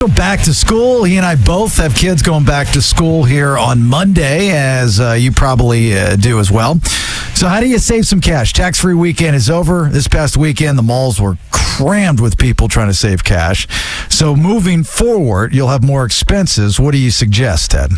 Go back to school. He and I both have kids going back to school here on Monday, as you probably do as well. So how do you save some cash? Tax-free weekend is over. This past weekend, the malls were crammed with people trying to save cash. So moving forward, you'll have more expenses. What do you suggest, Ted?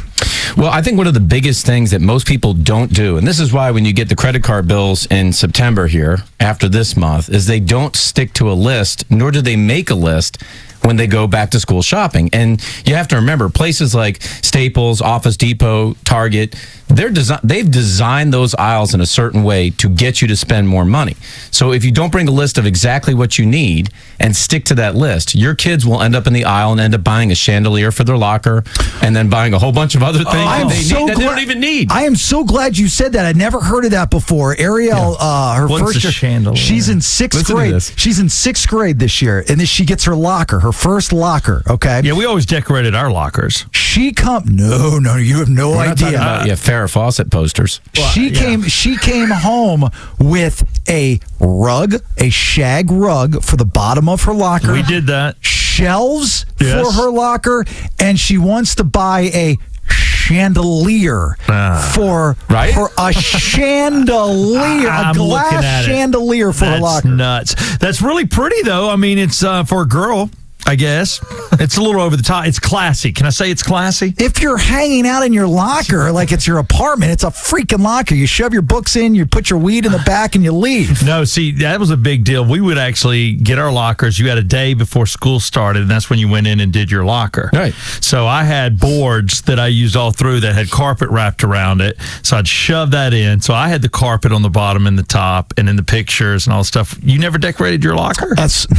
Well, I think one of the biggest things that most people don't do, and this is why when you get the credit card bills in September here, after this month, is they don't stick to a list, nor do they make a list when they go back to school shopping. And you have to remember, places like Staples, Office Depot, Target, they've designed those aisles in a certain way to get you to spend more money. So if you don't bring a list of exactly what you need and stick to that list, your kids will end up in the aisle and end up buying a chandelier for their locker and then buying a whole bunch of other things that they don't even need. I am so glad you said that. I'd never heard of that before. Ariel, her What's first a chandelier? She's in sixth grade. She's in sixth grade this year, and then she gets her locker, her first locker. Okay. Yeah, we always decorated our lockers. No, you have no We're not talking idea. about Farrah Fawcett posters. She came home with a rug, a shag rug for the bottom of her locker. We did that. Shelves Yes. for her locker, and she wants to buy a chandelier for a chandelier, a glass chandelier for her locker. That's nuts. That's really pretty, though. I mean, it's for a girl, I guess. It's a little over the top. It's classy. Can I say it's classy? If you're hanging out in your locker like it's your apartment, it's a freaking locker. You shove your books in, you put your weed in the back, and you leave. No, see, that was a big deal. We would actually get our lockers. You had a day before school started, and that's when you went in and did your locker. Right. So I had boards that I used all through that had carpet wrapped around it. So I'd shove that in. So I had the carpet on the bottom and the top and in the pictures and all the stuff. You never decorated your locker?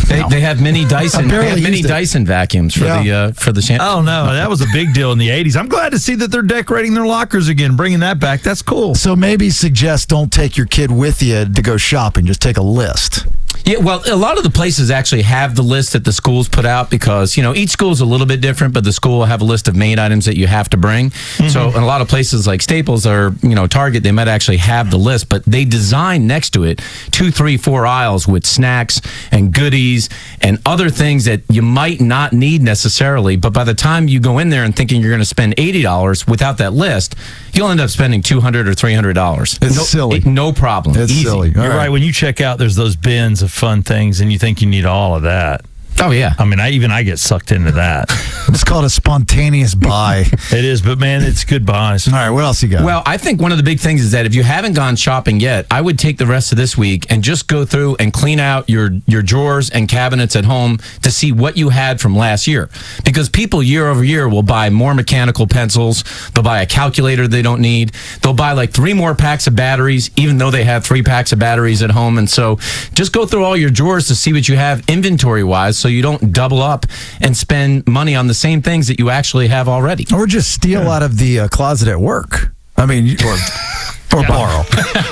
They have mini Dyson. They have mini Dyson vacuums for the chandelier. Oh, no, that was a big deal in the 80s. I'm glad to see that they're decorating their lockers again, bringing that back. That's cool. So maybe suggest don't take your kid with you to go shopping. Just take a list. Yeah, well, a lot of the places actually have the list that the schools put out because, each school is a little bit different, but the school will have a list of main items that you have to bring. Mm-hmm. So in a lot of places like Staples or, Target, they might actually have the list, but they design next to it 2, 3, 4 aisles with snacks and goodies and other things that you might not need necessarily, but by the time you go in there and thinking you're going to spend $80 without that list, you'll end up spending $200 or $300. It's silly. No problem. It's easy. silly. You're right. When you check out, there's those bins of fun things, and you think you need all of that. Oh, yeah. I mean, I get sucked into that. It's called a spontaneous buy. It is, but man, it's good buys. All right, what else you got? Well, I think one of the big things is that if you haven't gone shopping yet, I would take the rest of this week and just go through and clean out your drawers and cabinets at home to see what you had from last year. Because people year over year will buy more mechanical pencils. They'll buy a calculator they don't need. They'll buy like 3 more packs of batteries, even though they have 3 packs of batteries at home. And so just go through all your drawers to see what you have inventory-wise so you don't double up and spend money on the same things that you actually have already. Or just steal out of the closet at work. I mean, or borrow.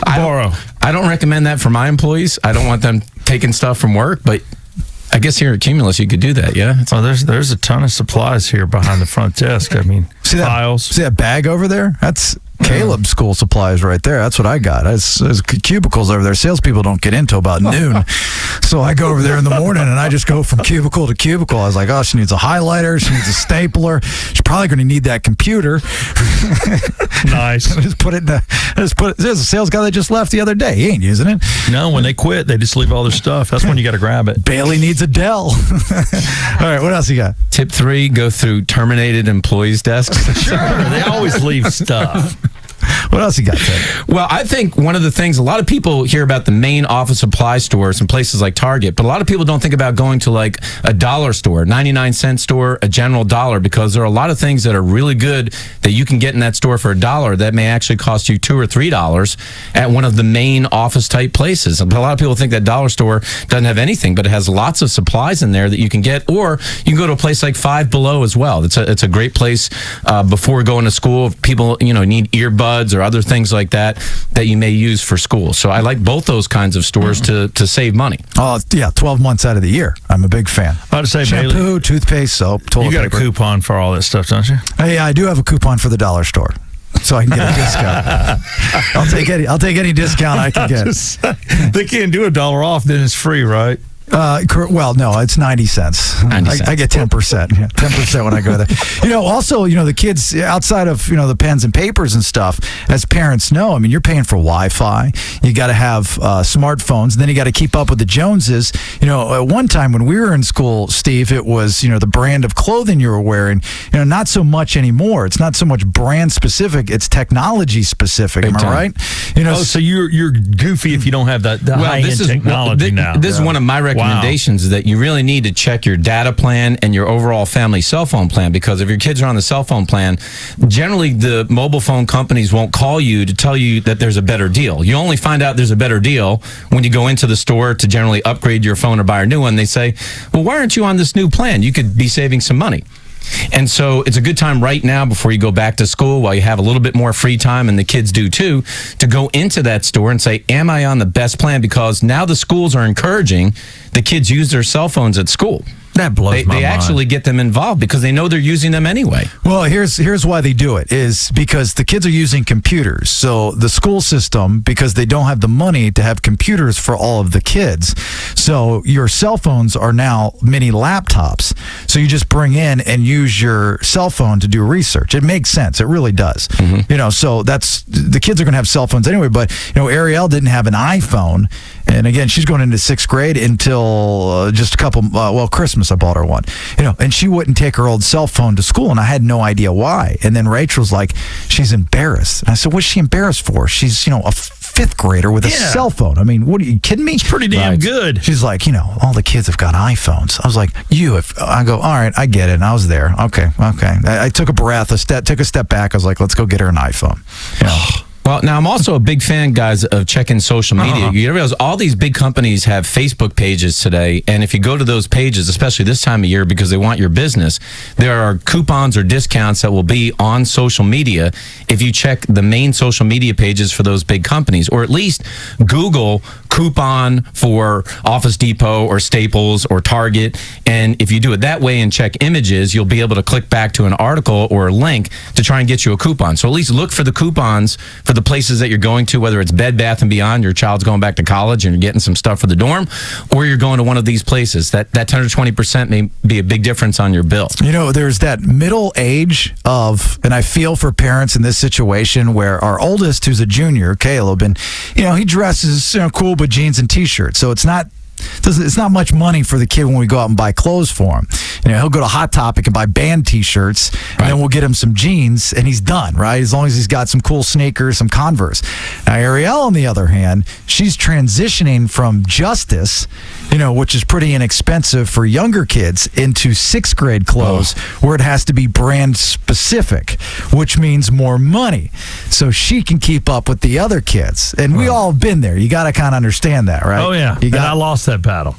I don't recommend that for my employees. I don't want them taking stuff from work, but I guess here at Cumulus you could do that, yeah? Well, there's a ton of supplies here behind the front desk. I mean, files. See that bag over there? That's Caleb's school supplies right there. That's what I got. There's cubicles over there. Salespeople don't get in till about noon. So I go over there in the morning and I just go from cubicle to cubicle. I was like, oh, she needs a highlighter. She needs a stapler. She's probably going to need that computer. Nice. There's a sales guy that just left the other day. He ain't using it. No, when they quit, they just leave all their stuff. That's when you got to grab it. Bailey needs a Dell. All right, what else you got? Tip 3, go through terminated employees' desks. Sure, they always leave stuff. What else you got, Ted? Well, I think one of the things, a lot of people hear about the main office supply stores and places like Target, but a lot of people don't think about going to like a dollar store, 99-cent store, a General Dollar, because there are a lot of things that are really good that you can get in that store for $1 that may actually cost you $2 or $3 at one of the main office type places. But a lot of people think that dollar store doesn't have anything, but it has lots of supplies in there that you can get, or you can go to a place like Five Below as well. It's a great place before going to school. If people need earbuds or other things like that you may use for school. So I like both those kinds of stores to save money. Oh, yeah, 12 months out of the year. I'm a big fan. I would say, shampoo, Bailey, toothpaste, soap, toilet you got paper. a coupon for all that stuff, don't you? Hey, I do have a coupon for the dollar store, so I can get a discount. I'll take any discount I can get. They can't do $1 off, then it's free, right? Well, no, it's 90 cents. 90 cents. I get 10%. Yeah, 10% when I go there. Also, the kids outside of, the pens and papers and stuff, as parents know, I mean, you're paying for Wi-Fi. You got to have smartphones. And then you got to keep up with the Joneses. At one time when we were in school, Steve, it was, the brand of clothing you were wearing. Not so much anymore. It's not so much brand specific. It's technology specific. Am I right? So you're goofy if you don't have the high-end technology now. This is one of my recommendations, is that you really need to check your data plan and your overall family cell phone plan, because if your kids are on the cell phone plan, generally the mobile phone companies won't call you to tell you that there's a better deal. You only find out there's a better deal when you go into the store to generally upgrade your phone or buy a new one. They say, well, why aren't you on this new plan? You could be saving some money. And so it's a good time right now, before you go back to school, while you have a little bit more free time, and the kids do too, to go into that store and say, am I on the best plan? Because now the schools are encouraging the kids use their cell phones at school. That blows my mind. They actually get them involved because they know they're using them anyway. Well, here's why they do it, is because the kids are using computers. So the school system, because they don't have the money to have computers for all of the kids, so your cell phones are now mini laptops. So you just bring in and use your cell phone to do research. It makes sense. It really does. Mm-hmm. So that's, the kids are going to have cell phones anyway. But Ariel didn't have an iPhone. And again, she's going into 6th grade until just a couple, Christmas I bought her one. And she wouldn't take her old cell phone to school, and I had no idea why. And then Rachel's like, she's embarrassed. And I said, what's she embarrassed for? She's, a 5th grader with a cell phone. I mean, what are you kidding me? It's pretty damn good. She's like, all the kids have got iPhones. I was like, I go, all right, I get it. And I was there. Okay. I took a breath, took a step back. I was like, let's go get her an iPhone. Well, now I'm also a big fan, guys, of checking social media. You realize all these big companies have Facebook pages today, and if you go to those pages, especially this time of year because they want your business, there are coupons or discounts that will be on social media if you check the main social media pages for those big companies, or at least Google coupon for Office Depot or Staples or Target, and if you do it that way and check images, you'll be able to click back to an article or a link to try and get you a coupon. So at least look for the coupons for the places that you're going to, whether it's Bed Bath & Beyond, your child's going back to college and you're getting some stuff for the dorm, or you're going to one of these places. That 10 or 20% may be a big difference on your bill. There's that middle age of, and I feel for parents in this situation, where our oldest, who's a junior, Caleb, and he dresses cool with jeans and t-shirts, so it's not much money for the kid when we go out and buy clothes for him. He'll go to Hot Topic and buy band t-shirts, and then we'll get him some jeans, and he's done, right? As long as he's got some cool sneakers, some Converse. Now, Ariel, on the other hand, she's transitioning from Justice, which is pretty inexpensive for younger kids, into 6th grade clothes, where it has to be brand specific, which means more money. So she can keep up with the other kids. And we all have been there. You got to kind of understand that, right? Oh, yeah. I lost that battle.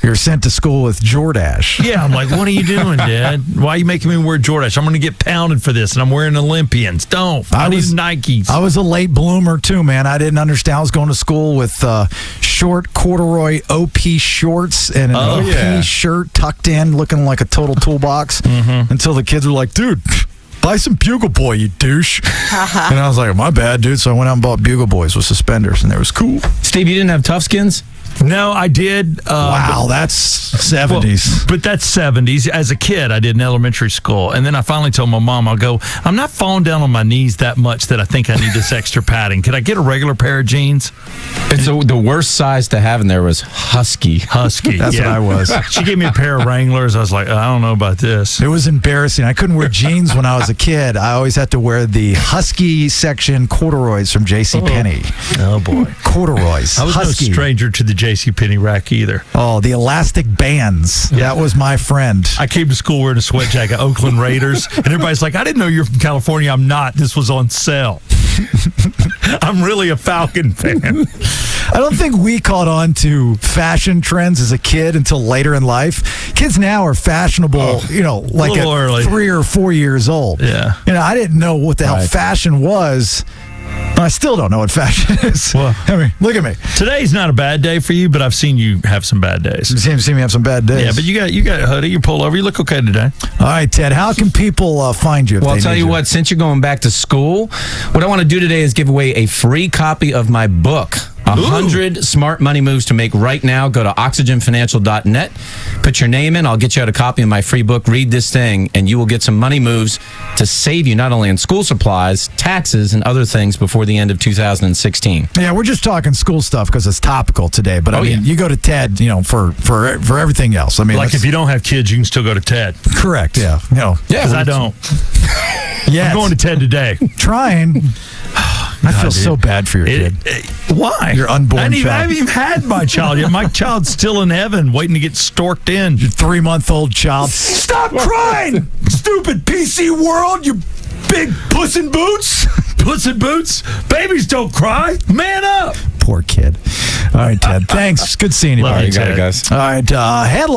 You're sent to school with Jordache. Yeah, I'm like, what are you doing, Dad? Why are you making me wear Jordache? I'm going to get pounded for this, and I'm wearing Olympians. Don't. I need Nikes. I was a late bloomer, too, man. I didn't understand. I was going to school with short corduroy OP shorts and an OP shirt tucked in, looking like a total toolbox, until the kids were like, dude, buy some Bugle Boy, you douche. And I was like, my bad, dude. So I went out and bought Bugle Boys with suspenders, and they was cool. Steve, you didn't have Tough Skins? No, I did. Wow, that's 70s. But that's 70s. As a kid, I did in elementary school. And then I finally told my mom, I'm not falling down on my knees that much that I think I need this extra padding. Could I get a regular pair of jeans? It's the worst size to have in there was Husky. That's what I was. She gave me a pair of Wranglers. I was like, I don't know about this. It was embarrassing. I couldn't wear jeans when I was a kid. I always had to wear the Husky section corduroys from JCPenney. Oh, boy. Corduroys. I was Husky. no stranger to the JCPenney rack either. Oh, the elastic bands. Yeah. That was my friend. I came to school wearing a sweat jacket, Oakland Raiders, and everybody's like, I didn't know you're from California. I'm not. This was on sale. I'm really a Falcon fan. I don't think we caught on to fashion trends as a kid until later in life. Kids now are fashionable, like at 3 or 4 years old. Yeah. I didn't know what the hell fashion was. I still don't know what fashion is. Well, I mean, look at me. Today's not a bad day for you, but I've seen you have some bad days. You see me have some bad days. Yeah, but you got a hoodie, you pull over, you look okay today. All right, Ted, how can people find you? Well, I'll tell you what, since you're going back to school, what I want to do today is give away a free copy of my book, 100 smart money moves to make right now. Go to oxygenfinancial.net. Put your name in. I'll get you out a copy of my free book. Read this thing, and you will get some money moves to save you not only in school supplies, taxes, and other things before the end of 2016. Yeah, we're just talking school stuff because it's topical today. But I mean, you go to TED, for everything else. I mean, Like if you don't have kids, you can still go to TED. correct. Yeah, Because I don't. Yeah, I'm going to TED today. Trying. I feel so bad for your kid. Why? Your unborn I child. haven't even had my child yet. My child's still in heaven waiting to get storked in. Your 3-month-old child. Stop crying, stupid PC world, you big puss in boots. Puss in boots? Babies don't cry. Man up. Poor kid. All right, Ted. Thanks. Good seeing you, Love buddy. you, You got it, guys. All right, headline.